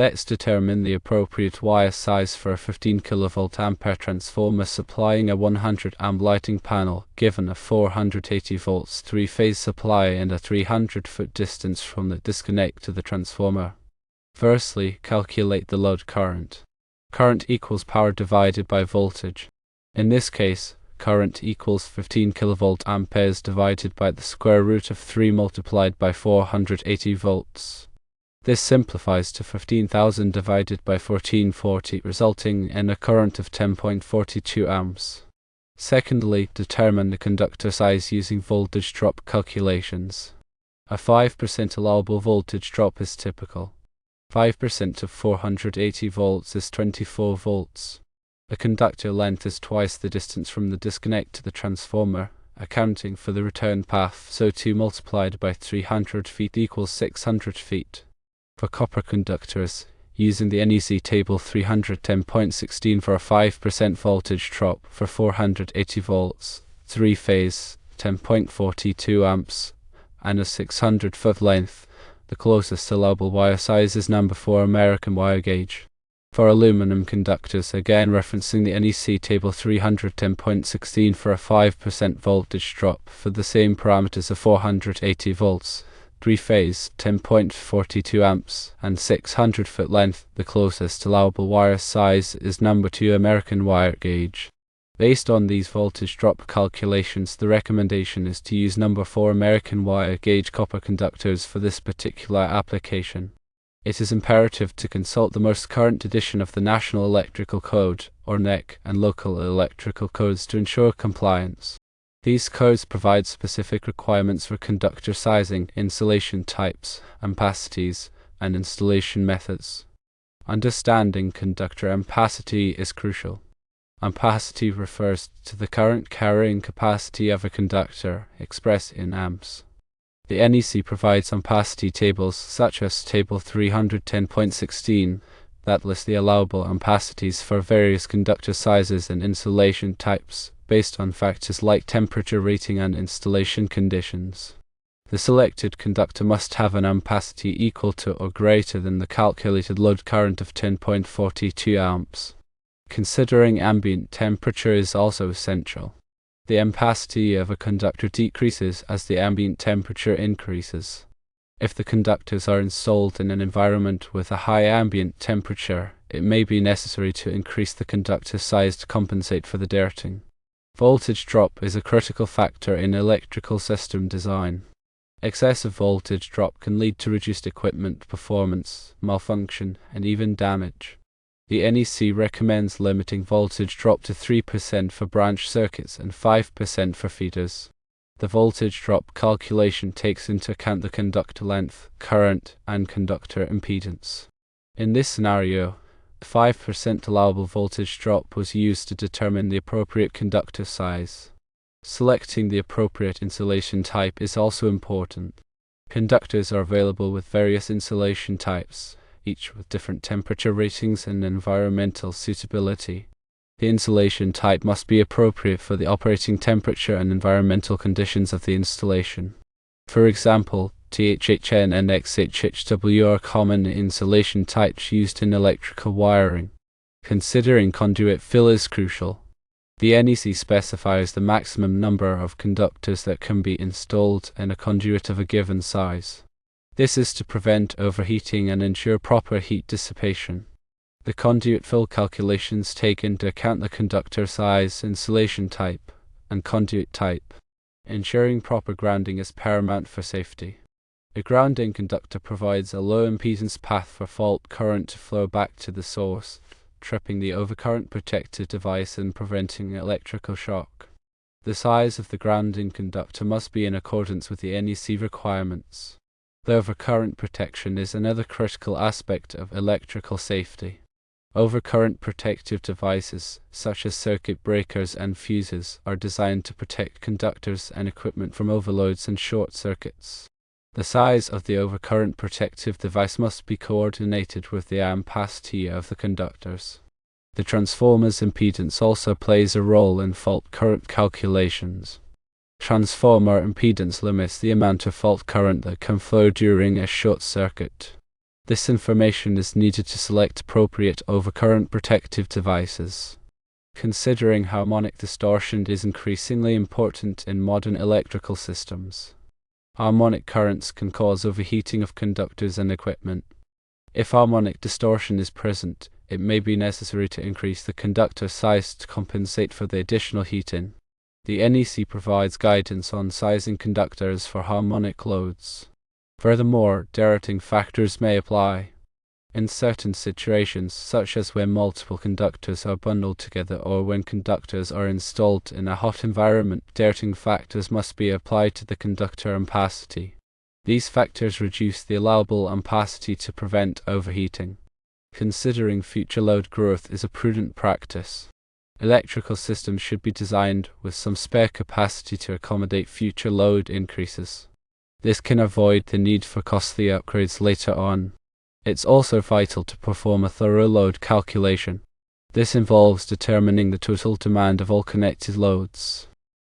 Let's determine the appropriate wire size for a 15 kilovolt-ampere transformer supplying a 100 amp lighting panel, given a 480 volts three-phase supply and a 300-foot distance from the disconnect to the transformer. Firstly, calculate the load current. Current equals power divided by voltage. In this case, current equals 15 kilovolt amperes divided by the square root of 3 multiplied by 480 volts. This simplifies to 15,000 divided by 1440, resulting in a current of 10.42 amps. Secondly, determine the conductor size using voltage drop calculations. A 5% allowable voltage drop is typical. 5% of 480 volts is 24 volts. The conductor length is twice the distance from the disconnect to the transformer, accounting for the return path, so 2 multiplied by 300 feet equals 600 feet. For copper conductors, using the NEC table 310.16 for a 5% voltage drop for 480 volts, 3-phase, 10.42 amps, and a 600-foot length, the closest allowable wire size is number 4 American wire gauge. For aluminum conductors, again referencing the NEC table 310.16 for a 5% voltage drop for the same parameters of 480 volts, 3-phase, 10.42 amps, and 600-foot length, the closest allowable wire size is number 2 American wire gauge. Based on these voltage drop calculations, the recommendation is to use number 4 American wire gauge copper conductors for this particular application. It is imperative to consult the most current edition of the National Electrical Code, or NEC, and local electrical codes to ensure compliance. These codes provide specific requirements for conductor sizing, insulation types, ampacities, and installation methods. Understanding conductor ampacity is crucial. Ampacity refers to the current carrying capacity of a conductor, expressed in amps. The NEC provides ampacity tables, such as Table 310.16, that list the allowable ampacities for various conductor sizes and insulation types, based on factors like temperature rating and installation conditions. The selected conductor must have an ampacity equal to or greater than the calculated load current of 10.42 amps. Considering ambient temperature is also essential. The ampacity of a conductor decreases as the ambient temperature increases. If the conductors are installed in an environment with a high ambient temperature, it may be necessary to increase the conductor size to compensate for the dirting. Voltage drop is a critical factor in electrical system design. Excessive voltage drop can lead to reduced equipment performance, malfunction, and even damage. The NEC recommends limiting voltage drop to 3% for branch circuits and 5% for feeders. The voltage drop calculation takes into account the conductor length, current, and conductor impedance. In this scenario, 5% allowable voltage drop was used to determine the appropriate conductor size. Selecting the appropriate insulation type is also important. Conductors are available with various insulation types, each with different temperature ratings and environmental suitability. The insulation type must be appropriate for the operating temperature and environmental conditions of the installation. For example, THHN and XHHW are common insulation types used in electrical wiring. Considering conduit fill is crucial. The NEC specifies the maximum number of conductors that can be installed in a conduit of a given size. This is to prevent overheating and ensure proper heat dissipation. The conduit fill calculations take into account the conductor size, insulation type, and conduit type. Ensuring proper grounding is paramount for safety. A grounding conductor provides a low impedance path for fault current to flow back to the source, tripping the overcurrent protective device and preventing electrical shock. The size of the grounding conductor must be in accordance with the NEC requirements. The overcurrent protection is another critical aspect of electrical safety. Overcurrent protective devices, such as circuit breakers and fuses, are designed to protect conductors and equipment from overloads and short circuits. The size of the overcurrent protective device must be coordinated with the ampacity of the conductors. The transformer's impedance also plays a role in fault current calculations. Transformer impedance limits the amount of fault current that can flow during a short circuit. This information is needed to select appropriate overcurrent protective devices. Considering harmonic distortion is increasingly important in modern electrical systems. Harmonic currents can cause overheating of conductors and equipment. If harmonic distortion is present, it may be necessary to increase the conductor size to compensate for the additional heating. The NEC provides guidance on sizing conductors for harmonic loads. Furthermore, deterring factors may apply. In certain situations, such as when multiple conductors are bundled together or when conductors are installed in a hot environment, deterring factors must be applied to the conductor ampacity. These factors reduce the allowable ampacity to prevent overheating. Considering future load growth is a prudent practice. Electrical systems should be designed with some spare capacity to accommodate future load increases. This can avoid the need for costly upgrades later on. It's also vital to perform a thorough load calculation. This involves determining the total demand of all connected loads.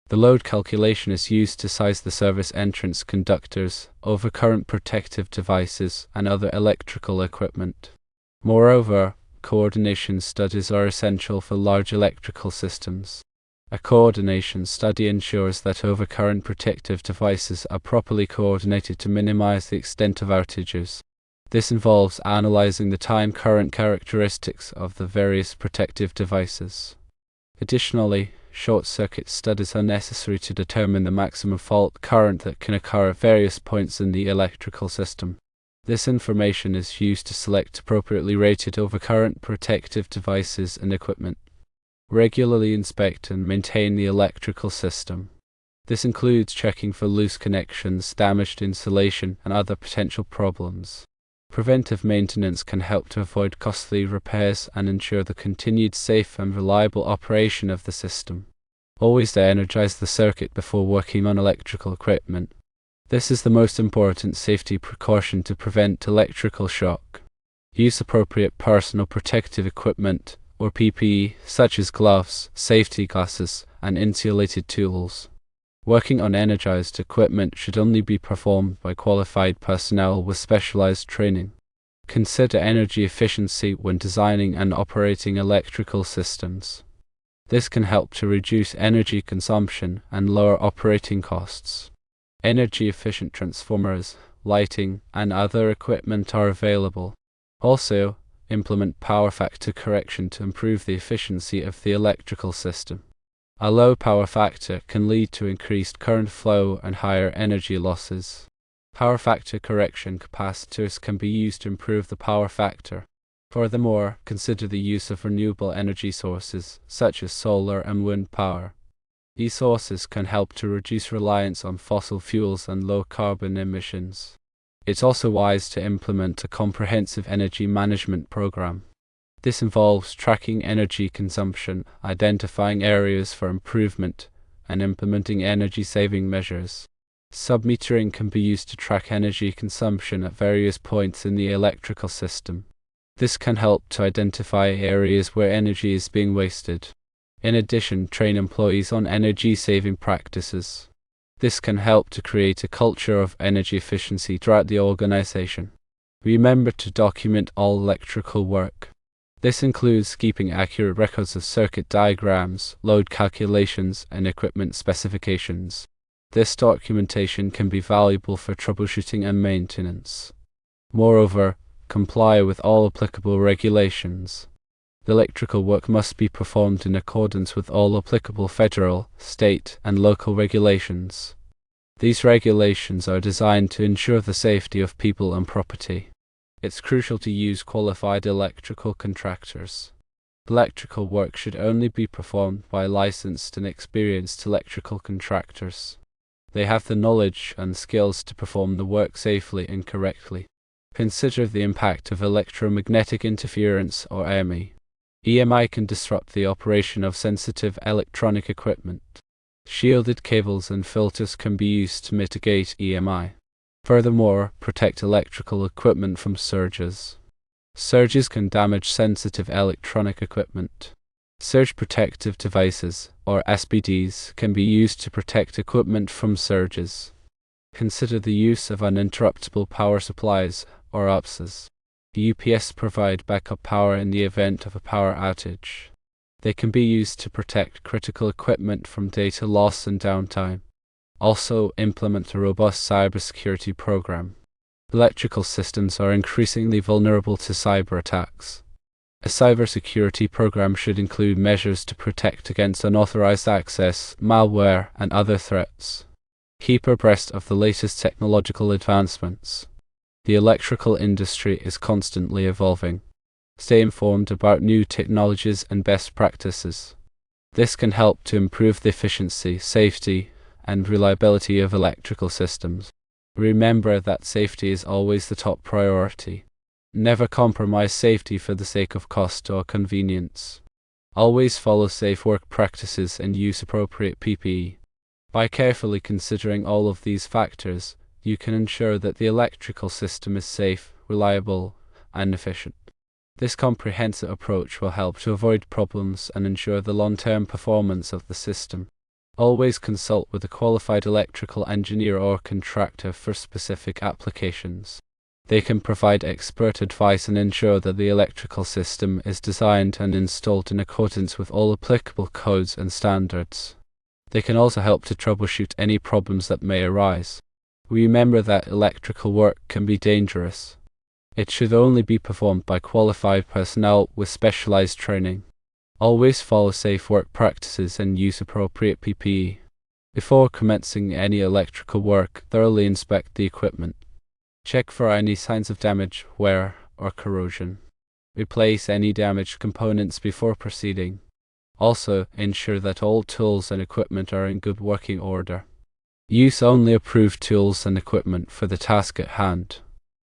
The load calculation is used to size the service entrance conductors, overcurrent protective devices, and other electrical equipment. Moreover, coordination studies are essential for large electrical systems. A coordination study ensures that overcurrent protective devices are properly coordinated to minimize the extent of outages. This involves analyzing the time current characteristics of the various protective devices. Additionally, short-circuit studies are necessary to determine the maximum fault current that can occur at various points in the electrical system. This information is used to select appropriately rated overcurrent protective devices and equipment. Regularly inspect and maintain the electrical system. This includes checking for loose connections, damaged insulation, and other potential problems. Preventive maintenance can help to avoid costly repairs and ensure the continued safe and reliable operation of the system. Always energize the circuit before working on electrical equipment. This is the most important safety precaution to prevent electrical shock. Use appropriate personal protective equipment, or PPE, such as gloves, safety glasses, and insulated tools. Working on energized equipment should only be performed by qualified personnel with specialized training. Consider energy efficiency when designing and operating electrical systems. This can help to reduce energy consumption and lower operating costs. Energy-efficient transformers, lighting, and other equipment are available. Also, implement power factor correction to improve the efficiency of the electrical system. A low power factor can lead to increased current flow and higher energy losses. Power factor correction capacitors can be used to improve the power factor. Furthermore, consider the use of renewable energy sources, such as solar and wind power. These sources can help to reduce reliance on fossil fuels and low carbon emissions. It's also wise to implement a comprehensive energy management program. This involves tracking energy consumption, identifying areas for improvement, and implementing energy-saving measures. Submetering can be used to track energy consumption at various points in the electrical system. This can help to identify areas where energy is being wasted. In addition, train employees on energy-saving practices. This can help to create a culture of energy efficiency throughout the organization. Remember to document all electrical work. This includes keeping accurate records of circuit diagrams, load calculations, and equipment specifications. This documentation can be valuable for troubleshooting and maintenance. Moreover, comply with all applicable regulations. The electrical work must be performed in accordance with all applicable federal, state, and local regulations. These regulations are designed to ensure the safety of people and property. It's crucial to use qualified electrical contractors. Electrical work should only be performed by licensed and experienced electrical contractors. They have the knowledge and skills to perform the work safely and correctly. Consider the impact of electromagnetic interference, or EMI. EMI can disrupt the operation of sensitive electronic equipment. Shielded cables and filters can be used to mitigate EMI. Furthermore, protect electrical equipment from surges. Surges can damage sensitive electronic equipment. Surge protective devices, or SPDs, can be used to protect equipment from surges. Consider the use of uninterruptible power supplies, or UPSs. UPS provide backup power in the event of a power outage. They can be used to protect critical equipment from data loss and downtime. Also, implement a robust cybersecurity program. Electrical systems are increasingly vulnerable to cyber attacks. A cybersecurity program should include measures to protect against unauthorized access, malware, and other threats. Keep abreast of the latest technological advancements. The electrical industry is constantly evolving. Stay informed about new technologies and best practices. This can help to improve the efficiency, safety, and reliability of electrical systems. Remember that safety is always the top priority. Never compromise safety for the sake of cost or convenience. Always follow safe work practices and use appropriate PPE. By carefully considering all of these factors, you can ensure that the electrical system is safe, reliable, and efficient. This comprehensive approach will help to avoid problems and ensure the long-term performance of the system. Always consult with a qualified electrical engineer or contractor for specific applications. They can provide expert advice and ensure that the electrical system is designed and installed in accordance with all applicable codes and standards. They can also help to troubleshoot any problems that may arise. Remember that electrical work can be dangerous. It should only be performed by qualified personnel with specialized training. Always follow safe work practices and use appropriate PPE. Before commencing any electrical work, thoroughly inspect the equipment. Check for any signs of damage, wear, or corrosion. Replace any damaged components before proceeding. Also, ensure that all tools and equipment are in good working order. Use only approved tools and equipment for the task at hand.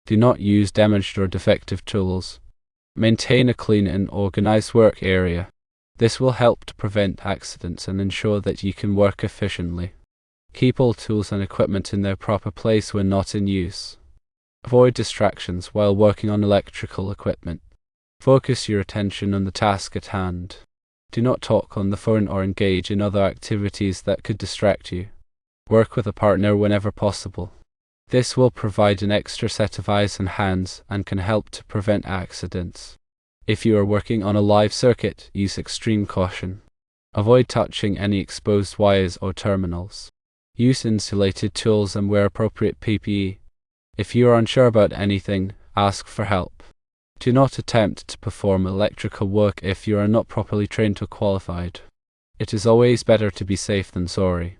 Do not use damaged or defective tools. Maintain a clean and organized work area. This will help to prevent accidents and ensure that you can work efficiently. Keep all tools and equipment in their proper place when not in use. Avoid distractions while working on electrical equipment. Focus your attention on the task at hand. Do not talk on the phone or engage in other activities that could distract you. Work with a partner whenever possible. This will provide an extra set of eyes and hands and can help to prevent accidents. If you are working on a live circuit, use extreme caution. Avoid touching any exposed wires or terminals. Use insulated tools and wear appropriate PPE. If you are unsure about anything, ask for help. Do not attempt to perform electrical work if you are not properly trained or qualified. It is always better to be safe than sorry.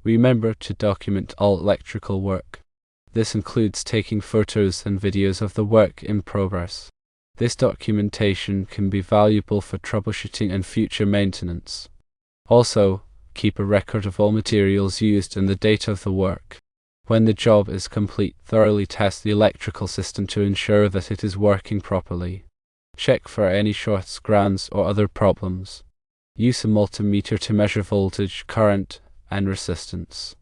Remember to document all electrical work. This includes taking photos and videos of the work in progress. This documentation can be valuable for troubleshooting and future maintenance. Also, keep a record of all materials used and the date of the work. When the job is complete, thoroughly test the electrical system to ensure that it is working properly. Check for any shorts, grounds, or other problems. Use a multimeter to measure voltage, current, and resistance.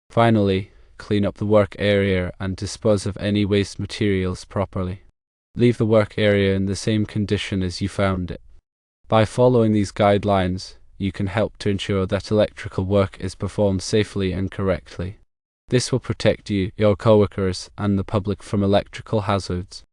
Finally, clean up the work area and dispose of any waste materials properly. Leave the work area in the same condition as you found it. By following these guidelines, you can help to ensure that electrical work is performed safely and correctly. This will protect you, your coworkers, and the public from electrical hazards.